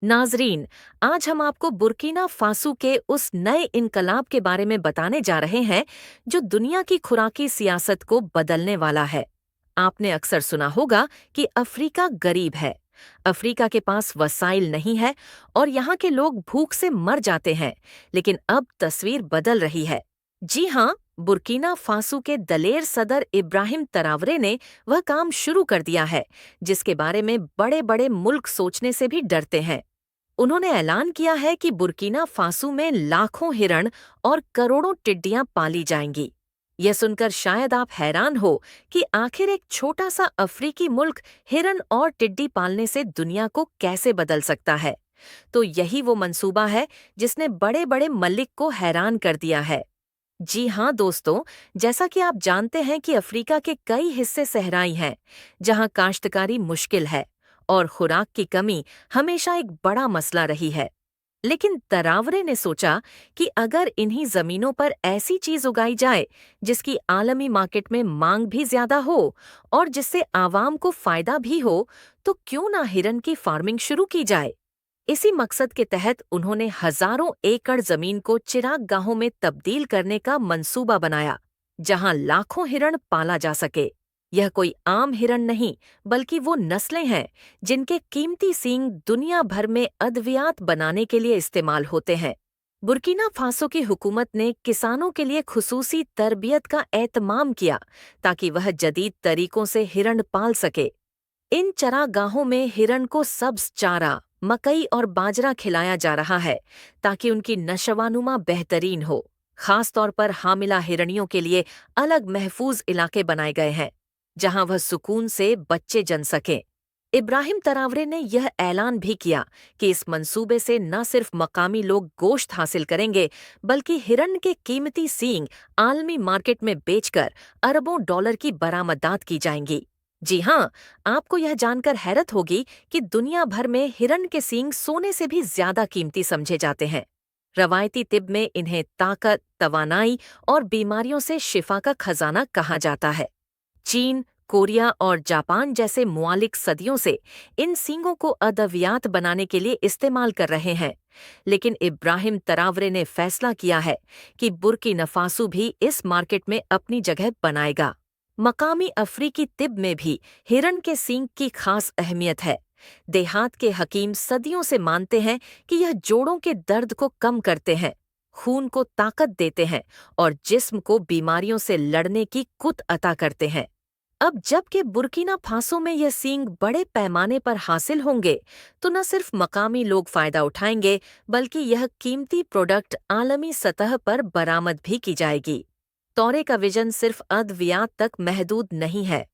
नाजरीन, आज हम आपको बुर्किना फासो के उस नए इनकलाब के बारे में बताने जा रहे हैं जो दुनिया की खुराकी सियासत को बदलने वाला है। आपने अक्सर सुना होगा कि अफ्रीका गरीब है, अफ्रीका के पास वसाइल नहीं है और यहाँ के लोग भूख से मर जाते हैं। लेकिन अब तस्वीर बदल रही है। जी हाँ, बुर्किना फासो के दलेर सदर इब्राहिम तरावरे ने वह काम शुरू कर दिया है जिसके बारे में बड़े बड़े मुल्क सोचने से भी डरते हैं। उन्होंने ऐलान किया है कि बुर्किना फासो में लाखों हिरण और करोड़ों टिड्डियां पाली जाएंगी। यह सुनकर शायद आप हैरान हो कि आखिर एक छोटा सा अफ्रीकी मुल्क हिरण और टिड्डी पालने से दुनिया को कैसे बदल सकता है। तो यही वो मंसूबा है जिसने बड़े बड़े मल्लिक को हैरान कर दिया है। जी हाँ दोस्तों, जैसा कि आप जानते हैं कि अफ्रीका के कई हिस्से सहराई हैं, जहाँ काश्तकारी मुश्किल है और खुराक की कमी हमेशा एक बड़ा मसला रही है। लेकिन तरावरे ने सोचा कि अगर इन्हीं जमीनों पर ऐसी चीज उगाई जाए जिसकी आलमी मार्केट में मांग भी ज्यादा हो और जिससे आवाम को फायदा भी हो, तो क्यों ना हिरन की फार्मिंग शुरू की जाए। इसी मकसद के तहत उन्होंने हजारों एकड़ जमीन को चिराग गाहों में तब्दील करने का मंसूबा बनाया, जहां लाखों हिरण पाला जा सके। यह कोई आम हिरण नहीं, बल्कि वो नस्लें हैं जिनके कीमती सींग दुनिया भर में अद्वियात बनाने के लिए इस्तेमाल होते हैं। बुर्किना फासो की हुकूमत ने किसानों के लिए खुसूसी तरबियत का एहतमाम किया ताकि वह जदीद तरीकों से हिरण पाल सके। इन चरागाहों में हिरण को सब्ज चारा, मकई और बाजरा खिलाया जा रहा है ताकि उनकी नशवानुमा बेहतरीन हो। खास तौर पर हामिला हिरणियों के लिए अलग महफूज इलाके बनाए गए हैं जहां वह सुकून से बच्चे जन सकें। इब्राहिम तरावरे ने यह ऐलान भी किया कि इस मंसूबे से न सिर्फ मकामी लोग गोश्त हासिल करेंगे, बल्कि हिरण के कीमती सींग आलमी मार्केट में बेचकर अरबों डॉलर की बरामदात की जाएंगी। जी हाँ, आपको यह जानकर हैरत होगी कि दुनिया भर में हिरण के सींग सोने से भी ज्यादा कीमती समझे जाते हैं। रवायती तिब में इन्हें ताकत, तवानाई और बीमारियों से शिफा का खजाना कहा जाता है। चीन, कोरिया और जापान जैसे मुआलिक सदियों से इन सींगों को अद्वियात बनाने के लिए इस्तेमाल कर रहे हैं। लेकिन इब्राहिम तरावरे ने फैसला किया है कि बुर्किना फासो भी इस मार्केट में अपनी जगह बनाएगा। मकामी अफ्रीकी तिब में भी हिरण के सींग की खास अहमियत है। देहात के हकीम सदियों से मानते हैं कि यह जोड़ों के दर्द को कम करते हैं, खून को ताकत देते हैं और जिस्म को बीमारियों से लड़ने की कुत अता करते हैं। अब जबकि बुर्किना फासो में यह सींग बड़े पैमाने पर हासिल होंगे, तो न सिर्फ मकामी लोग फायदा उठाएंगे, बल्कि यह कीमती प्रोडक्ट आलमी सतह पर बरामद भी की जाएगी। तौरे का विजन सिर्फ अद्वियात तक महदूद नहीं है।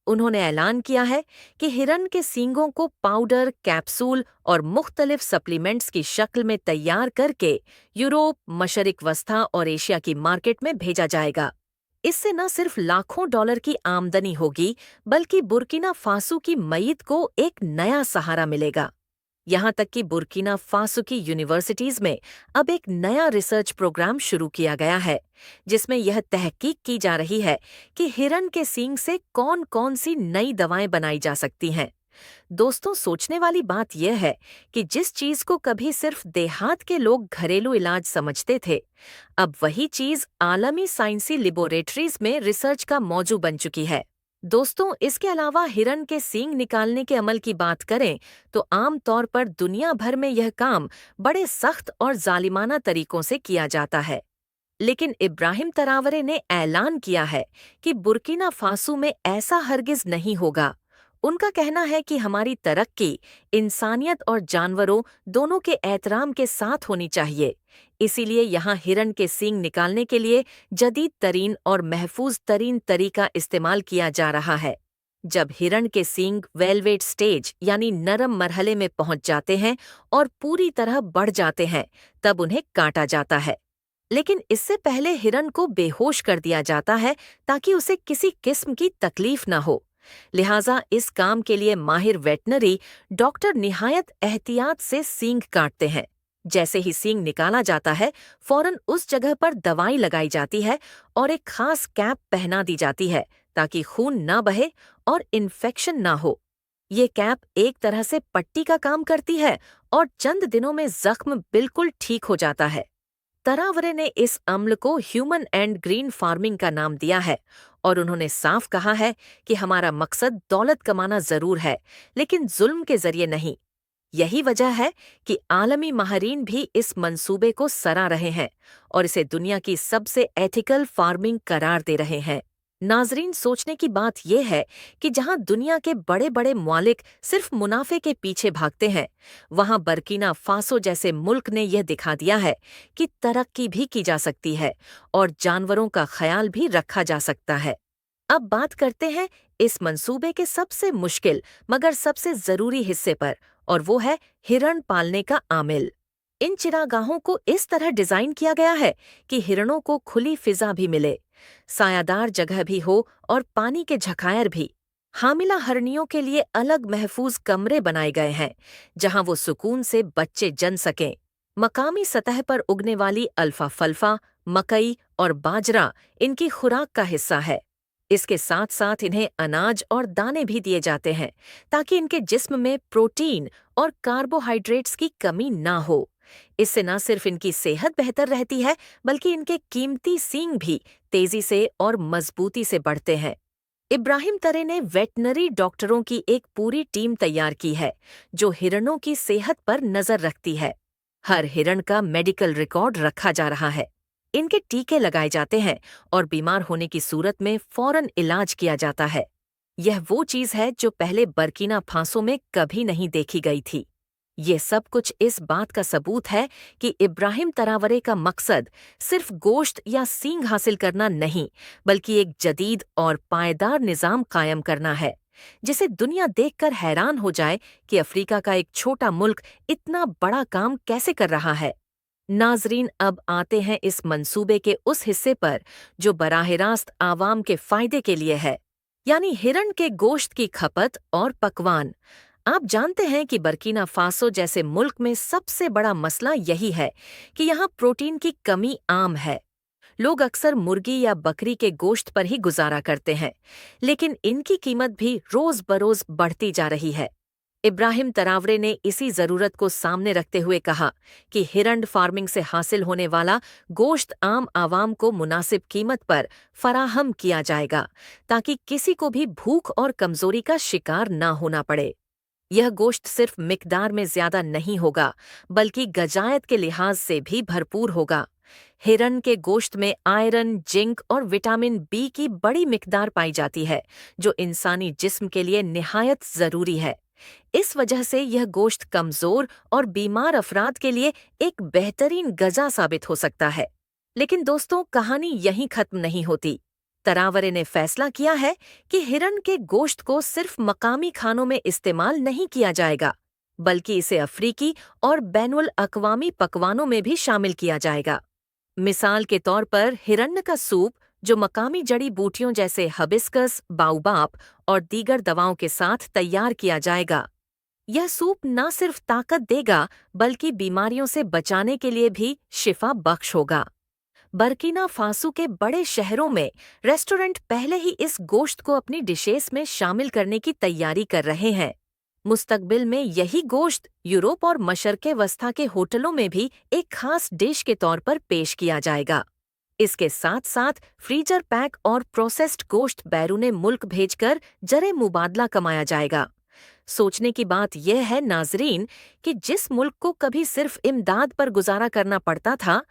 उन्होंने ऐलान किया है कि हिरन के सींगों को पाउडर, कैप्सूल और मुख्तलिफ सप्लीमेंट्स की शक्ल में तैयार करके यूरोप, मशरिक वस्ता और एशिया की मार्केट में भेजा जाएगा। इससे न सिर्फ लाखों डॉलर की आमदनी होगी, बल्कि बुर्किना फासो की मईत को एक नया सहारा मिलेगा। यहाँ तक कि बुर्किना फासो की यूनिवर्सिटीज में अब एक नया रिसर्च प्रोग्राम शुरू किया गया है, जिसमें यह तहकीक की जा रही है कि हिरन के सींग से कौन कौन सी नई दवाएं बनाई जा सकती हैं। दोस्तों, सोचने वाली बात यह है कि जिस चीज को कभी सिर्फ देहात के लोग घरेलू इलाज समझते थे, अब वही चीज आलमी साइंसी लेबोरेटरीज में रिसर्च का मौजू बन चुकी है। दोस्तों, इसके अलावा हिरन के सींग निकालने के अमल की बात करें तो आम तौर पर दुनिया भर में यह काम बड़े सख्त और जालिमाना तरीकों से किया जाता है। लेकिन इब्राहिम तरावरे ने ऐलान किया है कि बुर्किना फासो में ऐसा हरगिज नहीं होगा। उनका कहना है कि हमारी तरक्की इंसानियत और जानवरों दोनों के एहतराम के साथ होनी चाहिए। इसीलिए यहाँ हिरन के सींग निकालने के लिए जदीद तरीन और महफूज तरीन तरीका इस्तेमाल किया जा रहा है। जब हिरन के सींग वेलवेट स्टेज यानी नरम मरहले में पहुंच जाते हैं और पूरी तरह बढ़ जाते हैं, तब उन्हें काटा जाता है। लेकिन इससे पहले हिरन को बेहोश कर दिया जाता है ताकि उसे किसी किस्म की तकलीफ न हो। लिहाजा इस काम के लिए माहिर वेटनरी डॉक्टर निहायत एहतियात से सींग काटते हैं। जैसे ही सींग निकाला जाता है, फौरन उस जगह पर दवाई लगाई जाती है और एक खास कैप पहना दी जाती है ताकि खून न बहे और इन्फेक्शन न हो। ये कैप एक तरह से पट्टी का काम करती है और चंद दिनों में जख्म बिल्कुल ठीक हो जाता है। तरावरे ने इस अम्ल को ह्यूमन एंड ग्रीन फार्मिंग का नाम दिया है और उन्होंने साफ कहा है कि हमारा मकसद दौलत कमाना जरूर है, लेकिन जुल्म के जरिए नहीं। यही वजह है कि आलमी माहरीन भी इस मंसूबे को सराह रहे हैं और इसे दुनिया की सबसे एथिकल फार्मिंग करार दे रहे हैं। नाजरीन, सोचने की बात यह है कि जहां दुनिया के बड़े बड़े मालिक सिर्फ मुनाफे के पीछे भागते हैं, वहां बर्किना फासो जैसे मुल्क ने यह दिखा दिया है कि तरक्की भी की जा सकती है और जानवरों का ख्याल भी रखा जा सकता है। अब बात करते हैं इस मंसूबे के सबसे मुश्किल मगर सबसे जरूरी हिस्से पर, और वो है हिरण पालने का आमिल। इन चिरागाहों को इस तरह डिजाइन किया गया है कि हिरणों को खुली फिजा भी मिले, सायादार जगह भी हो और पानी के झखायर भी। हामिला हरणियों के लिए अलग महफूज कमरे बनाए गए हैं जहां वो सुकून से बच्चे जन सकें। मकामी सतह पर उगने वाली अल्फा फल्फा, मकई और बाजरा इनकी खुराक का हिस्सा है। इसके साथ साथ इन्हें अनाज और दाने भी दिए जाते हैं ताकि इनके जिस्म में प्रोटीन और कार्बोहाइड्रेट्स की कमी ना हो। इससे न सिर्फ इनकी सेहत बेहतर रहती है, बल्कि इनके कीमती सींग भी तेजी से और मजबूती से बढ़ते हैं। इब्राहिम तरे ने वेटनरी डॉक्टरों की एक पूरी टीम तैयार की है जो हिरणों की सेहत पर नजर रखती है। हर हिरण का मेडिकल रिकॉर्ड रखा जा रहा है, इनके टीके लगाए जाते हैं और बीमार होने की सूरत में फौरन इलाज किया जाता है। यह वो चीज है जो पहले बर्किना फासो में कभी नहीं देखी गई थी। ये सब कुछ इस बात का सबूत है कि इब्राहिम तरावरे का मकसद सिर्फ गोश्त या सींग हासिल करना नहीं, बल्कि एक जदीद और पायदार निज़ाम कायम करना है जिसे दुनिया देखकर हैरान हो जाए कि अफ्रीका का एक छोटा मुल्क इतना बड़ा काम कैसे कर रहा है। नाजरीन, अब आते हैं इस मंसूबे के उस हिस्से पर जो बराह रास्त आवाम के फायदे के लिए है, यानी हिरण के गोश्त की खपत और पकवान। आप जानते हैं कि बर्किना फासो जैसे मुल्क में सबसे बड़ा मसला यही है कि यहाँ प्रोटीन की कमी आम है। लोग अक्सर मुर्गी या बकरी के गोश्त पर ही गुजारा करते हैं, लेकिन इनकी कीमत भी रोज बरोज बढ़ती जा रही है। इब्राहिम तरावरे ने इसी जरूरत को सामने रखते हुए कहा कि हिरण फार्मिंग से हासिल होने वाला गोश्त आम आवाम को मुनासिब कीमत पर फराहम किया जाएगा ताकि किसी को भी भूख और कमजोरी का शिकार न होना पड़े। यह गोश्त सिर्फ मिकदार में ज्यादा नहीं होगा, बल्कि गजायत के लिहाज से भी भरपूर होगा। हिरन के गोश्त में आयरन, जिंक और विटामिन बी की बड़ी मिकदार पाई जाती है जो इंसानी जिस्म के लिए निहायत जरूरी है। इस वजह से यह गोश्त कमजोर और बीमार अफराद के लिए एक बेहतरीन गजा साबित हो सकता है। लेकिन दोस्तों, कहानी यहीं खत्म नहीं होती। तरावरे ने फैसला किया है कि हिरण के गोश्त को सिर्फ मकामी खानों में इस्तेमाल नहीं किया जाएगा, बल्कि इसे अफ्रीकी और बैनुल अक़वामी पकवानों में भी शामिल किया जाएगा। मिसाल के तौर पर हिरण्य का सूप, जो मकामी जड़ी बूटियों जैसे हबिस्कस, बाउबाप और दीगर दवाओं के साथ तैयार किया जाएगा। यह सूप न सिर्फ ताकत देगा, बल्कि बीमारियों से बचाने के लिए भी शिफा बख्श होगा। बर्किना फासो के बड़े शहरों में रेस्टोरेंट पहले ही इस गोश्त को अपनी डिशेस में शामिल करने की तैयारी कर रहे हैं। मुस्तकबिल में यही गोश्त यूरोप और मशरक़े वस्ता के होटलों में भी एक खास डिश के तौर पर पेश किया जाएगा। इसके साथ साथ फ्रीजर पैक और प्रोसेस्ड गोश्त बैरूने मुल्क भेजकर जरे मुबादला कमाया जाएगा। सोचने की बात यह है नाजरीन कि जिस मुल्क को कभी सिर्फ इमदाद पर गुजारा करना पड़ता था,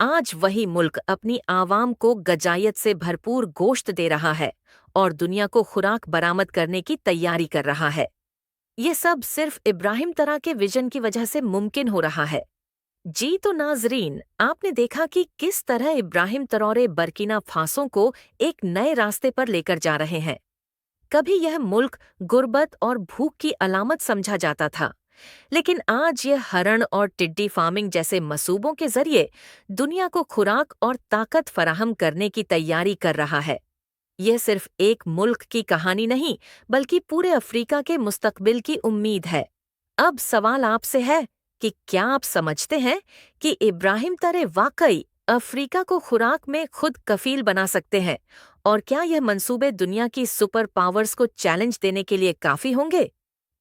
आज वही मुल्क अपनी आवाम को गजायत से भरपूर गोश्त दे रहा है और दुनिया को खुराक बरामद करने की तैयारी कर रहा है। ये सब सिर्फ इब्राहिम तरा के विजन की वजह से मुमकिन हो रहा है। जी तो नाजरीन, आपने देखा कि किस तरह इब्राहिम तरावरे बर्किना फासो को एक नए रास्ते पर लेकर जा रहे हैं। कभी यह मुल्क गुर्बत और भूख की अलामत समझा जाता था, लेकिन आज यह हरण और टिड्डी फार्मिंग जैसे मसूबों के जरिए दुनिया को खुराक और ताकत फराहम करने की तैयारी कर रहा है। यह सिर्फ एक मुल्क की कहानी नहीं, बल्कि पूरे अफ्रीका के मुस्तकबिल की उम्मीद है। अब सवाल आपसे है कि क्या आप समझते हैं कि इब्राहिम तरे वाकई अफ्रीका को खुराक में खुद कफील बना सकते हैं, और क्या यह मंसूबे दुनिया की सुपर पावर्स को चैलेंज देने के लिए काफी होंगे?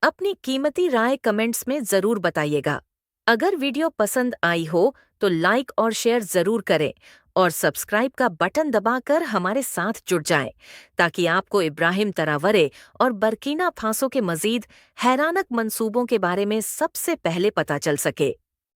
अपनी कीमती राय कमेंट्स में जरूर बताइएगा। अगर वीडियो पसंद आई हो तो लाइक और शेयर जरूर करें और सब्सक्राइब का बटन दबाकर हमारे साथ जुड़ जाएं, ताकि आपको इब्राहिम तरावरे और बर्किना फासो के मजीद हैरानक मंसूबों के बारे में सबसे पहले पता चल सके।